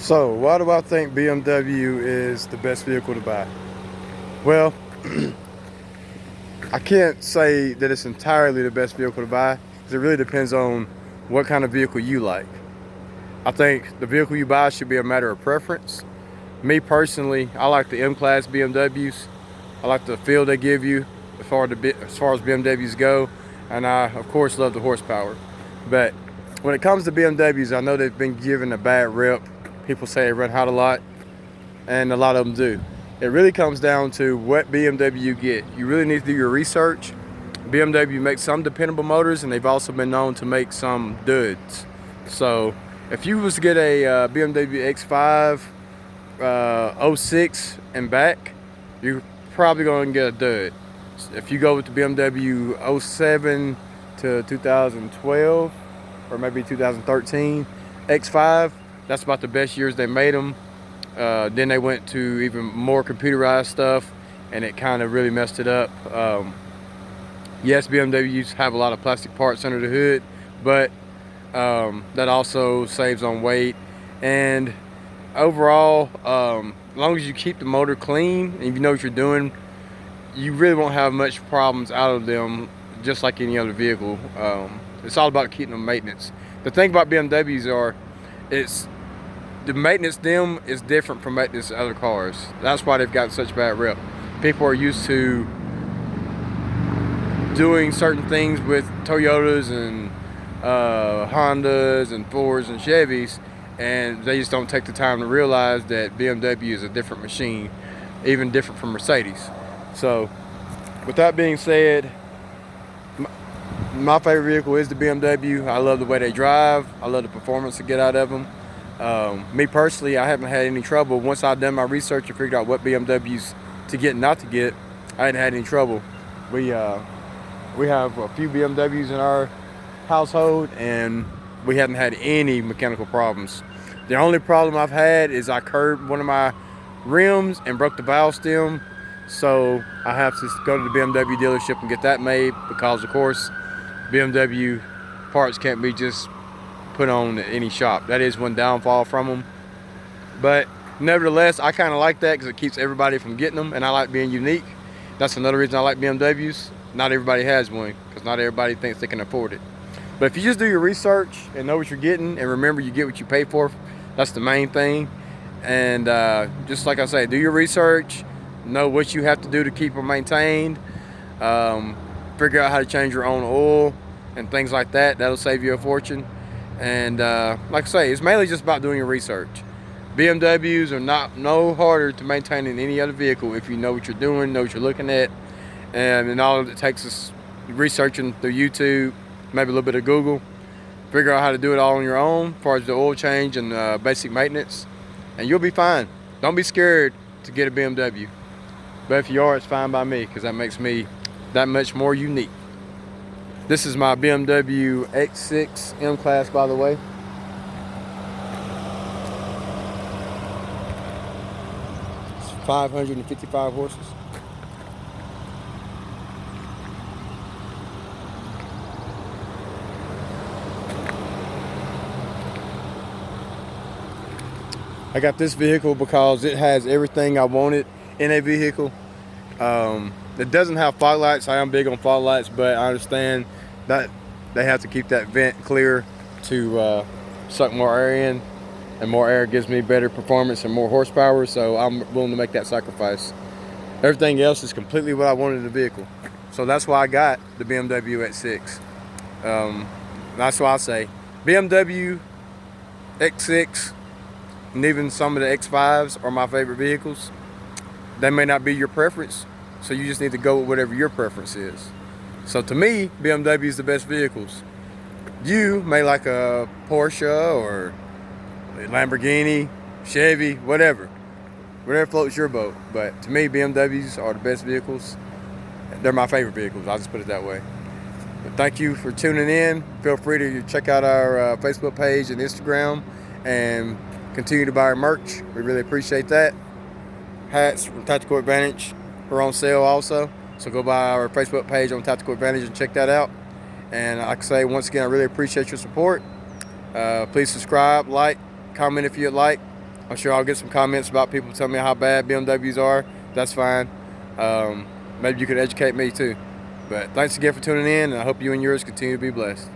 So, why do I think BMW is the best vehicle to buy? Well, I can't say that it's entirely the best vehicle to buy because it really depends on what kind of vehicle you like. I think the vehicle you buy should be a matter of preference. Me personally, I like the M-Class BMWs. I like the feel they give you as far as BMWs go, and I of course love the horsepower. But when it comes to BMWs, I know they've been given a bad rep. People say they run hot a lot, and a lot of them do. It really comes down to what BMW you get. You really need to do your research. BMW makes some dependable motors, and they've also been known to make some duds. So if you was to get a BMW X5 '06 and back, you're probably going to get a dud. If you go with the BMW '07 to 2012 or maybe 2013 X5, that's about the best years they made them. Then they went to even more computerized stuff, and it kind of really messed it up. Yes, BMWs have a lot of plastic parts under the hood, but that also saves on weight. And overall, as long as you keep the motor clean and you know what you're doing, you really won't have much problems out of them, just like any other vehicle. It's all about keeping them maintenance. The thing about BMWs are, it's the maintenance them is different from maintenance other cars. That's why they've got such bad rep. People are used to doing certain things with Toyotas and Hondas and Fords and Chevys, and they just don't take the time to realize that BMW is a different machine, even different from Mercedes. So, with that being said, my favorite vehicle is the BMW. I love the way they drive. I love the performance to get out of them. Me personally, I haven't had any trouble. Once I've done my research and figured out what BMWs to get and not to get, I hadn't had any trouble. We have a few BMWs in our household, and we haven't had any mechanical problems. The only problem I've had is I curved one of my rims and broke the valve stem, so I have to go to the BMW dealership and get that made because, of course, BMW parts can't be just put on at any shop. That is one downfall from them. But nevertheless, I kind of like that because it keeps everybody from getting them, and I like being unique. That's another reason I like BMWs. Not everybody has one because not everybody thinks they can afford it. But if you just do your research and know what you're getting, and remember you get what you pay for, that's the main thing. And just like I say, do your research, know what you have to do to keep them maintained, figure out how to change your own oil and things like that. That'll save you a fortune. And like I say, it's mainly just about doing your research. BMWs are no harder to maintain than any other vehicle if you know what you're doing, know what you're looking at, and then all it takes is researching through YouTube, maybe a little bit of Google, figure out how to do it all on your own as far as the oil change and basic maintenance, and you'll be fine. Don't be scared to get a BMW. But if you are, it's fine by me because that makes me that much more unique. This is my BMW X6 M-Class, by the way. It's 555 horses. I got this vehicle because it has everything I wanted in a vehicle. It doesn't have fog lights. I am big on fog lights, but I understand that they have to keep that vent clear to suck more air in, and more air gives me better performance and more horsepower, so I'm willing to make that sacrifice. Everything else is completely what I wanted in the vehicle. So that's why I got the BMW X6. That's why I say BMW X6 and even some of the X5s are my favorite vehicles. They may not be your preference, so you just need to go with whatever your preference is. So to me, BMW is the best vehicles. You may like a Porsche or a Lamborghini, Chevy, whatever floats your boat. But to me, BMWs are the best vehicles. They're my favorite vehicles. I'll just put it that way. But thank you for tuning in. Feel free to check out our Facebook page and Instagram, and continue to buy our merch. We really appreciate that. Hats from Tactical Advantage are on sale also. So go by our Facebook page on Tactical Advantage and check that out. And like I say, once again, I really appreciate your support. Please subscribe, like, comment if you'd like. I'm sure I'll get some comments about people telling me how bad BMWs are. That's fine. Maybe you could educate me too. But thanks again for tuning in, and I hope you and yours continue to be blessed.